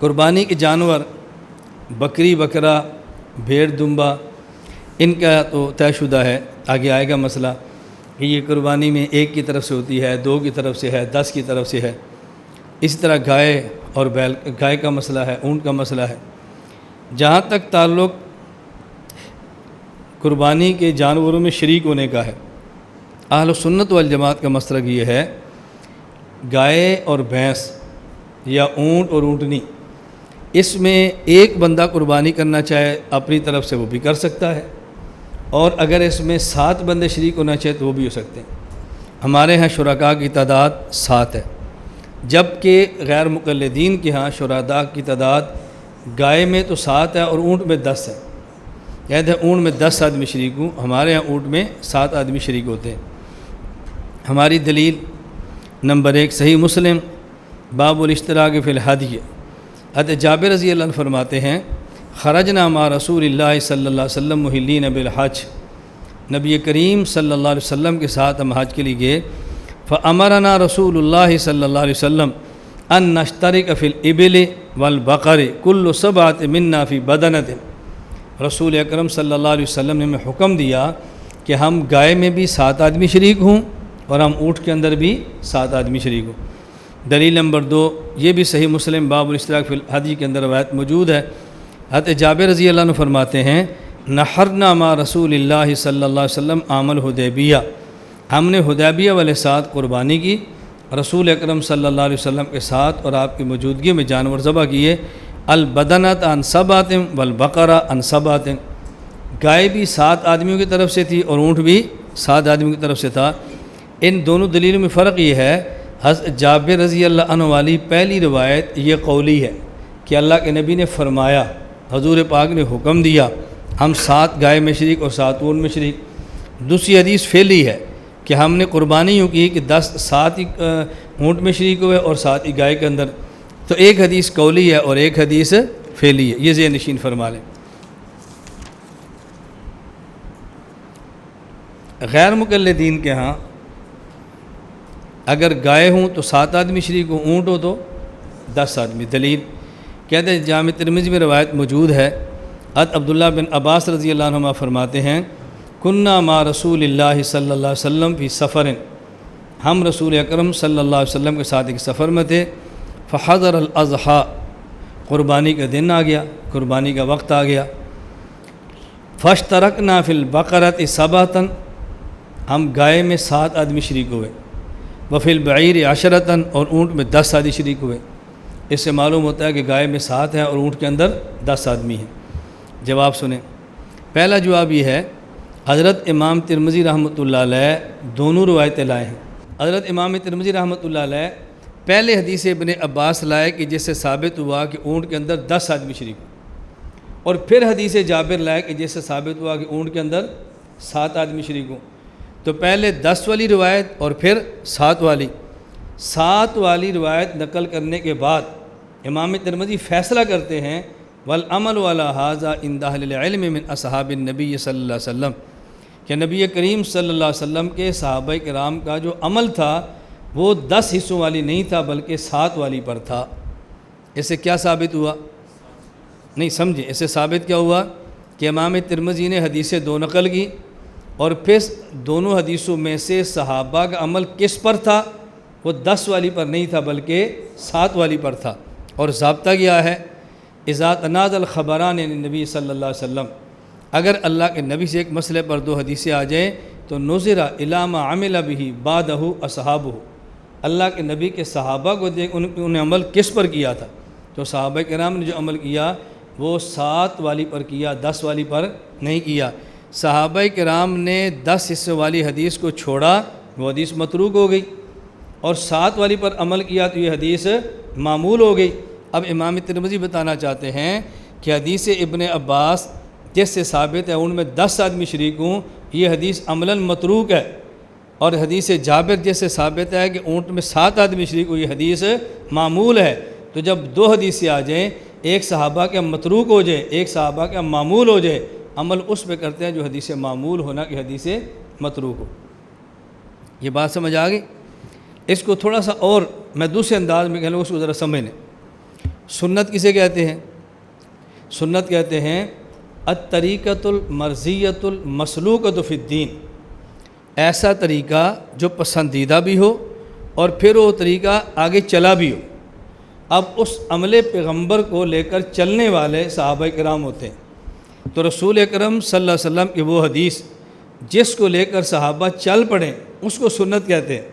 قربانی کے جانور بکری بکرا بھیڑ دمبا ان کا تو طے شدہ ہے، آگے آئے گا مسئلہ کہ یہ قربانی میں ایک کی طرف سے ہوتی ہے، دو کی طرف سے ہے، 10 کی طرف سے ہے۔ اسی طرح گائے اور بیل، گائے کا مسئلہ ہے، اونٹ کا مسئلہ ہے۔ جہاں تک تعلق قربانی کے جانوروں میں شریک ہونے کا ہے، اہل سنت والجماعت کا مسلک یہ ہے گائے اور بھینس یا اونٹ اور اونٹنی، اس میں ایک بندہ قربانی کرنا چاہے اپنی طرف سے وہ بھی کر سکتا ہے، اور اگر اس میں 7 بندے شریک ہونا چاہے تو وہ بھی ہو سکتے ہیں۔ ہمارے ہاں شرکاء کی تعداد 7 ہے، جبکہ غیر مقلدین کے ہاں شرکاء کی تعداد گائے میں تو 7 ہے اور اونٹ میں 10 ہے۔ کہتے ہیں اونٹ میں 10 آدمی شریک ہوں، ہمارے ہاں اونٹ میں 7 آدمی شریک ہوتے ہیں۔ ہماری دلیل نمبر 1 صحیح مسلم باب الاشتراک فی الہدی، حضرت جابر رضی اللہ عنہ فرماتے ہیں خرجنا مع رسول اللہ صلی اللہ علیہ وسلم محلین بالحج، نبی کریم صلی اللہ علیہ وسلم کے ساتھ ہم حج کے لیے گئے، فامرنا رسول اللہ صلی اللہ علیہ وسلم ان نشترک فی الابل والبقر کل 7 منا فی بدنۃ، رسول اکرم صلی اللہ علیہ وسلم نے ہمیں حکم دیا کہ ہم گائے میں بھی 7 آدمی شریک ہوں اور ہم اونٹ کے اندر بھی 7 آدمی شریک ہوں۔ دلیل نمبر 2 یہ بھی صحیح مسلم باب الاشتراک فی الحدی کے اندر روایت موجود ہے، حضرت جابر رضی اللہ عنہ فرماتے ہیں نحرنا مع رسول اللہ صلی اللہ علیہ وسلم عام الحدیبیہ، ہم نے حدیبیہ والے ساتھ قربانی کی رسول اکرم صلی اللہ علیہ وسلم کے ساتھ اور آپ کی موجودگی میں جانور ذبح کیے، البدنۃ عن 7 والبقرہ عن 7، گائے بھی 7 آدمیوں کی طرف سے تھی اور اونٹ بھی 7 آدمیوں کی طرف سے تھا۔ ان دونوں دلیلوں میں فرق یہ ہے، حضرت جابر رضی اللہ عنہ والی پہلی روایت یہ قولی ہے کہ اللہ کے نبی نے فرمایا، حضور پاک نے حکم دیا، ہم 7 گائے میں شریک اور 7 اونٹ میں شریک۔ دوسری حدیث فعلی ہے کہ ہم نے قربانی یوں کی کہ 7 ہی اونٹ میں شریک ہوئے اور 7 ہی گائے کے اندر، تو ایک حدیث قولی ہے اور ایک حدیث فعلی ہے، یہ ذہن نشین فرما لیں۔ غیر مقلدین کے ہاں اگر گائے ہوں تو 7 آدمی شریک ہوں، اونٹ ہو تو 10 آدمی۔ دلیل کہتے ہیں جامع ترمذی میں روایت موجود ہے، حضرت عبداللہ بن عباس رضی اللہ عنہما فرماتے ہیں کننا مع رسول اللہ صلی اللہ علیہ وسلم فی سفر، ہم رسول اکرم صلی اللہ علیہ وسلم کے ساتھ ایک سفر میں تھے، فحضر الاضحیٰ، قربانی کا دن آ گیا، قربانی کا وقت آ گیا، فاشترکنا فی البقرۃ 7، ہم گائے میں 7 آدمی شریک ہوئے، وفی البعیر 10، اور اونٹ میں 10 آدمی شریک ہوئے۔ اس سے معلوم ہوتا ہے کہ گائے میں 7 ہیں اور اونٹ کے اندر 10 آدمی ہیں۔ جواب سنیں، پہلا جواب یہ ہے حضرت امام ترمذی رحمۃ اللہ علیہ دونوں روایتیں لائے ہیں۔ حضرت امام ترمذی رحمۃ اللہ علیہ پہلے حدیث ابن عباس لائے کہ جس سے ثابت ہوا کہ اونٹ کے اندر 10 آدمی شریک ہوں، اور پھر حدیث جابر لائے کہ جس سے ثابت ہوا کہ اونٹ کے اندر 7 آدمی شریک ہوں۔ تو پہلے 10 والی روایت اور پھر 7 والی روایت نقل کرنے کے بعد امام ترمذی فیصلہ کرتے ہیں والعمل علی ھذا عند اہل العلم من اصحاب النبی صلی اللہ علیہ وسلم، کہ نبی کریم صلی اللہ علیہ وسلم کے صحابہ کرام کا جو عمل تھا وہ 10 حصوں والی نہیں تھا بلکہ 7 والی پر تھا۔ اس سے کیا ثابت ہوا؟ نہیں سمجھے، اس سے ثابت کیا ہوا کہ امام ترمذی نے حدیثیں 2 نقل کی، اور پھر دونوں حدیثوں میں سے صحابہ کا عمل کس پر تھا؟ وہ 10 والی پر نہیں تھا بلکہ 7 والی پر تھا۔ اور ضابطہ کیا ہے؟ اذا تنازع الخبران عن النبی صلی اللہ علیہ وسلم، اگر اللہ کے نبی سے ایک مسئلے پر 2 حدیثیں آ جائیں تو نظر الی ما عمل به بعدہ اصحابہ، اللہ کے نبی کے صحابہ کو دیکھ انہوں نے عمل کس پر کیا تھا، تو صحابہ کرام نے جو عمل کیا وہ 7 والی پر کیا، 10 والی پر نہیں کیا۔ صحابہ کرام نے 10 حصے والی حدیث کو چھوڑا، وہ حدیث متروک ہو گئی، اور 7 والی پر عمل کیا تو یہ حدیث معمول ہو گئی۔ اب امام ترمذی بتانا چاہتے ہیں کہ حدیث ابن عباس جس سے ثابت ہے ان میں 10 آدمی شریک ہوں، یہ حدیث عملاً متروک ہے، اور حدیث جابر جس سے ثابت ہے کہ اونٹ میں 7 آدمی شریک ہوں، یہ حدیث معمول ہے۔ تو جب 2 حدیثیں آ جائیں، ایک صحابہ کے متروک ہو جائے، ایک صحابہ کا معمول ہو جائے، عمل اس پہ کرتے ہیں جو حدیث معمول ہونا کہ حدیث متروک ہو۔ یہ بات سمجھ آ گئی؟ اس کو تھوڑا سا اور میں دوسرے انداز میں کہہ لوں، اس کو ذرا سمجھ لیں۔ سنت کسے کہتے ہیں؟ سنت کہتے ہیں الطریقۃ المرضیۃ المسلوکۃ فی الدین، ایسا طریقہ جو پسندیدہ بھی ہو اور پھر وہ طریقہ آگے چلا بھی ہو۔ اب اس عمل پیغمبر کو لے کر چلنے والے صحابہ کرام ہوتے ہیں، تو رسول اکرم صلی اللہ علیہ وسلم کی وہ حدیث جس کو لے کر صحابہ چل پڑیں اس کو سنت کہتے ہیں،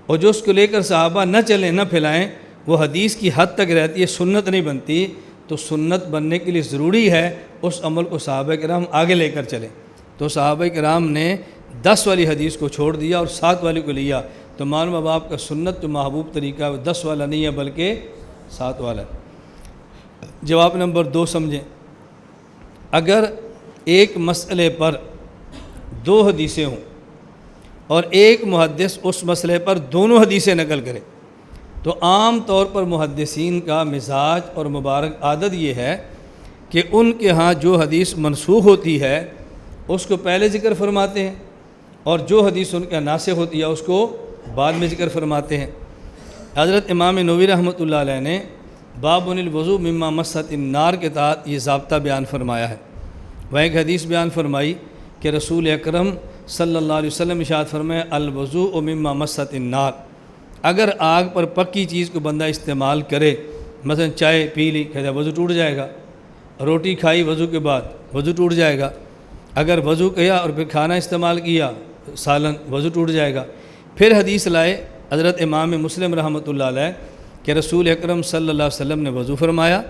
اور جو اس کو لے کر صحابہ نہ چلیں نہ پھیلائیں وہ حدیث کی حد تک رہتی ہے، سنت نہیں بنتی۔ تو سنت بننے کے لیے ضروری ہے اس عمل کو صحابہ کرام آگے لے کر چلیں۔ تو صحابہ کرام نے 10 والی حدیث کو چھوڑ دیا اور 7 والی کو لیا، تو معلوم اب آپ کا سنت جو محبوب طریقہ ہے وہ 10 والا نہیں ہے بلکہ 7 والا ہے۔ جواب نمبر 2 سمجھیں، اگر ایک مسئلے پر 2 حدیثیں ہوں اور ایک محدث اس مسئلے پر دونوں حدیثیں نقل کرے، تو عام طور پر محدثین کا مزاج اور مبارک عادت یہ ہے کہ ان کے ہاں جو حدیث منسوخ ہوتی ہے اس کو پہلے ذکر فرماتے ہیں، اور جو حدیث ان کا ناسخ ہوتی ہے اس کو بعد میں ذکر فرماتے ہیں۔ حضرت امام نووی رحمۃ اللہ علیہ نے باب الوضوء مما مست النار کے تحت یہ ضابطہ بیان فرمایا ہے۔ وہ ایک حدیث بیان فرمائی کہ رسول اکرم صلی اللہ علیہ وسلم ارشاد فرمائے الوضوء مما مست النار، اگر آگ پر پکی چیز کو بندہ استعمال کرے، مثلا چائے پی لی، کہتا ہے وضو ٹوٹ جائے گا، روٹی کھائی وضو کے بعد وضو ٹوٹ جائے گا، اگر وضو کیا اور پھر کھانا استعمال کیا سالن، وضو ٹوٹ جائے گا۔ پھر حدیث لائے حضرت امام مسلم رحمۃ اللہ علیہ کہ رسول اکرم صلی اللہ علیہ وسلم نے وضو فرمایا،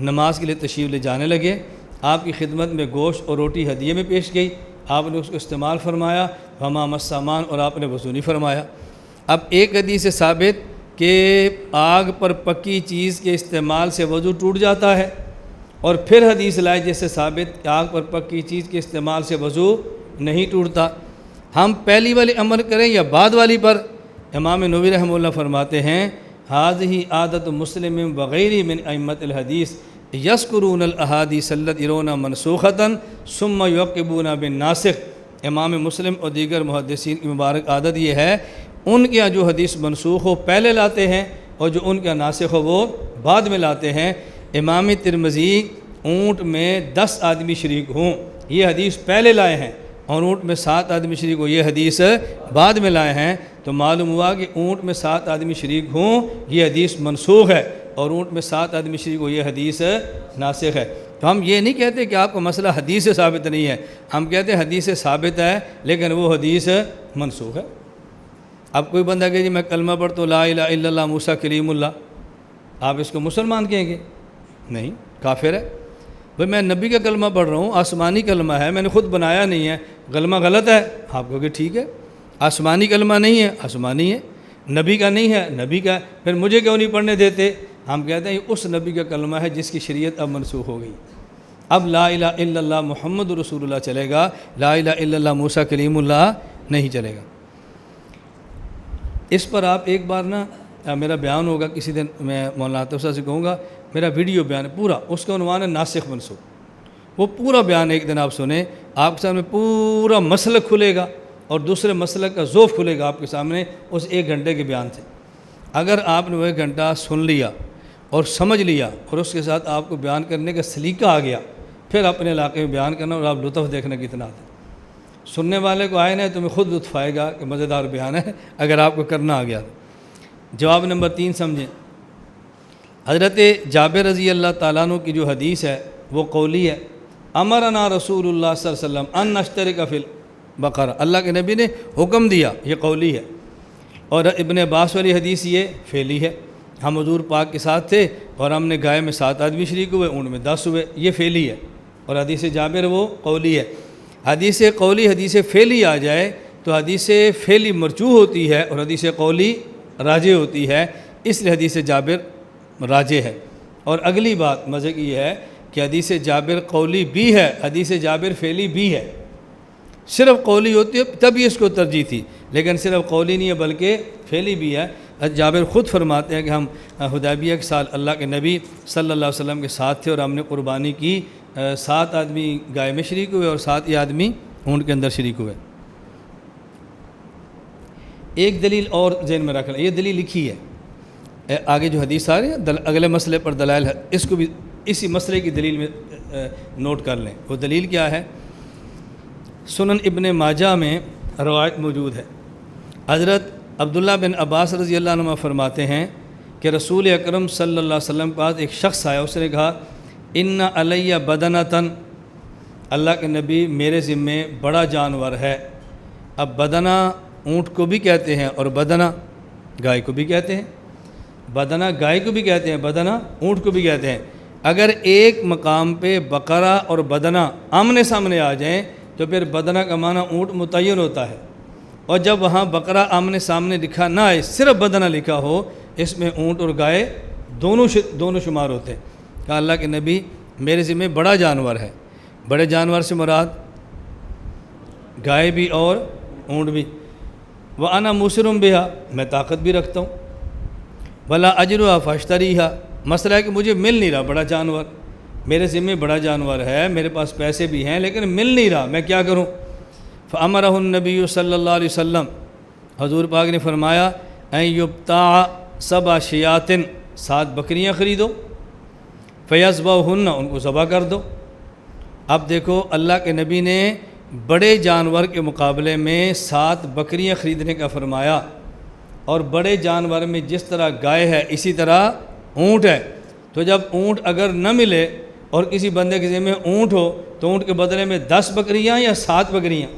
نماز کے لیے تشریف لے جانے لگے، آپ کی خدمت میں گوشت اور روٹی ہدیے میں پیش گئی، آپ نے اس کو استعمال فرمایا، وما مسامان، اور آپ نے وضو نہیں فرمایا۔ اب ایک حدیث سے ثابت کہ آگ پر پکی چیز کے استعمال سے وضو ٹوٹ جاتا ہے، اور پھر حدیث لائے جس سے ثابت کہ آگ پر پکی چیز کے استعمال سے وضو نہیں ٹوٹتا۔ ہم پہلی والی عمل کریں یا بعد والی پر؟ امام نووی رحمہ اللہ فرماتے ہیں ھذہ عادت مسلم وغیرہ من ائمۃ الحدیث یذکرون الاحادیث التی یرون منسوخۃ ثم یعقبون بالناسخ۔ امام مسلم اور دیگر محدثین کی مبارک عادت یہ ہے ان کے جو حدیث منسوخ ہو پہلے لاتے ہیں اور جو ان کا ناسخ ہو وہ بعد میں لاتے ہیں۔ امام ترمذی اونٹ میں 10 آدمی شریک ہوں یہ حدیث پہلے لائے ہیں، اور اونٹ میں 7 آدمی شریک ہو یہ حدیث بعد میں لائے ہیں، تو معلوم ہوا کہ اونٹ میں 7 آدمی شریک ہوں یہ حدیث منسوخ ہے، اور اونٹ میں 7 آدمی شریک ہو یہ حدیث ناسخ ہے۔ تو ہم یہ نہیں کہتے کہ آپ کا مسئلہ حدیث سے ثابت نہیں ہے، ہم کہتے ہیں حدیث سے ثابت ہے لیکن وہ حدیث منسوخ ہے۔ اب کوئی بندہ کہ جی میں کلمہ پڑھتا ہوں لا الہ الا اللہ موسیٰ کلیم اللہ، آپ اس کو مسلمان کہیں گے؟ نہیں، کافر ہے۔ بھئی میں نبی کا کلمہ پڑھ رہا ہوں، آسمانی کلمہ ہے، میں نے خود بنایا نہیں ہے، کلمہ غلط ہے، آپ کہو گے ٹھیک ہے، آسمانی کلمہ نہیں ہے، آسمانی ہے، نبی کا نہیں ہے، نبی کا، پھر مجھے کیوں نہیں پڑھنے دیتے؟ ہم کہتے ہیں یہ اس نبی کا کلمہ ہے جس کی شریعت اب منسوخ ہو گئی، اب لا الہ الا اللہ محمد رسول اللہ چلے گا، لا الہ الا اللہ موسیٰ کلیم اللہ نہیں چلے گا۔ اس پر آپ ایک بار نا میرا بیان ہوگا کسی دن، میں مولانا عاطف صاحب سے کہوں گا میرا ویڈیو بیان ہے پورا، اس کا عنوان ہے ناسخ منسوخ، وہ پورا بیان ایک دن آپ سنیں، آپ کے سامنے پورا مسلک کھلے گا اور دوسرے مسلک کا ذوف کھلے گا آپ کے سامنے اس 1 گھنٹے کے بیان سے۔ اگر آپ نے وہ 1 گھنٹہ سن لیا اور سمجھ لیا اور اس کے ساتھ آپ کو بیان کرنے کا سلیقہ آ گیا، پھر اپنے علاقے میں بیان کرنا اور آپ لطف دیکھنا کتنا آتا ہے۔ سننے والے کو آئے نہیں تمہیں خود لطف آئے گا کہ مزیدار بیان ہے اگر آپ کو کرنا آ گیا تو۔ جواب نمبر 3 سمجھیں، حضرت جابر رضی اللہ تعالیٰ عنہ کی جو حدیث ہے وہ قولی ہے، امرنا رسول اللہ صلی اللہ علیہ وسلم ان نشترک فی البقرہ، اللہ کے نبی نے حکم دیا، یہ قولی ہے۔ اور ابن عباس والی حدیث یہ فعلی ہے، ہم حضور پاک کے ساتھ تھے اور ہم نے گائے میں 7 آدمی شریک ہوئے، اونٹ میں 10 ہوئے، یہ فعلی ہے، اور حدیث جابر وہ قولی ہے۔ حدیث قولی حدیث فعلی آ جائے تو حدیث فعلی مرجوح ہوتی ہے اور حدیث قولی راجح ہوتی ہے، اس لیے حدیث جابر راجح ہے۔ اور اگلی بات مزے کی یہ ہے کہ حدیث جابر قولی بھی ہے، حدیث جابر فعلی بھی ہے، صرف قولی ہوتی ہے تبھی اس کو ترجیح تھی، لیکن صرف قولی نہیں ہے بلکہ فعلی بھی ہے۔ جابر خود فرماتے ہیں کہ ہم حدیبیہ کے سال اللہ کے نبی صلی اللہ علیہ وسلم کے ساتھ تھے اور ہم نے قربانی کی، 7 آدمی گائے میں شریک ہوئے اور 7 ہی آدمی اونٹ کے اندر شریک ہوئے۔ ایک دلیل اور ذہن میں رکھ لیں، یہ دلیل لکھی ہے، آگے جو حدیث آ رہی ہے اگلے مسئلے پر دلائل ہے، اس کو بھی اسی مسئلے کی دلیل میں نوٹ کر لیں۔ وہ دلیل کیا ہے؟ سنن ابن ماجہ میں روایت موجود ہے، حضرت عبداللہ بن عباس رضی اللہ عنہ فرماتے ہیں کہ رسول اکرم صلی اللہ علیہ وسلم کے پاس ایک شخص آیا، اس نے کہا ان علیہ بدنتن، اللہ کے نبی میرے ذمے بڑا جانور ہے۔ اب بدنہ اونٹ کو بھی کہتے ہیں اور بدنہ گائے کو بھی کہتے ہیں، بدنہ گائے کو بھی کہتے ہیں، بدنہ اونٹ کو بھی کہتے ہیں۔ اگر ایک مقام پہ بقرہ اور بدنہ آمنے سامنے آ جائیں تو پھر بدنہ کا معنی اونٹ متعین ہوتا ہے، اور جب وہاں بقرہ آمنے سامنے لکھا نہ آئے، صرف بدنہ لکھا ہو، اس میں اونٹ اور گائے دونوں شمار ہوتے ہیں۔ کہا اللہ کے نبی میرے ذمہ بڑا جانور ہے۔ بڑے جانور سے مراد گائے بھی اور اونٹ بھی۔ وَأَنَا مُوسِرٌ بِهَا، میں طاقت بھی رکھتا ہوں۔ وَلَا أَجْرُهَا فَاشْتَرِيهَا، مسئلہ ہے کہ مجھے مل نہیں رہا بڑا جانور، میرے ذمہ بڑا جانور ہے، میرے پاس پیسے بھی ہیں لیکن مل نہیں رہا، میں کیا کروں؟ فَأَمَرَهُ النَّبِيُّ صلی اللہ علیہ وسلم، حضور پاک نے فرمایا اَن يُبْتَاعَ سَبْعَ شِيَاطٍ، 7 بکریاں خریدو، فَيَذْبَحُهُنَّ، ان کو ذبح کر دو۔ اب دیکھو اللہ کے نبی نے بڑے جانور کے مقابلے میں 7 بکریاں خریدنے کا فرمایا، اور بڑے جانور میں جس طرح گائے ہے اسی طرح اونٹ ہے۔ تو جب اونٹ اگر نہ ملے اور کسی بندے کے ذمہ اونٹ ہو تو اونٹ کے بدلے میں 10 بکریاں یا 7 بکریاں؟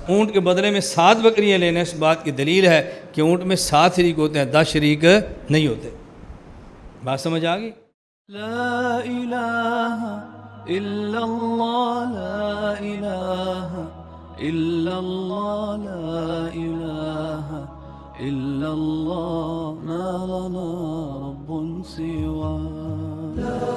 اونٹ کے بدلے میں 7 بکریاں لینے، اس بات کی دلیل ہے کہ اونٹ میں 7 شریک ہوتے ہیں، 10 شریک نہیں ہوتے۔ بات سمجھ آ گئی؟ لا الہ الا اللہ، لا الہ الا اللہ، لا الہ الا اللہ، ما لنا رب سواه۔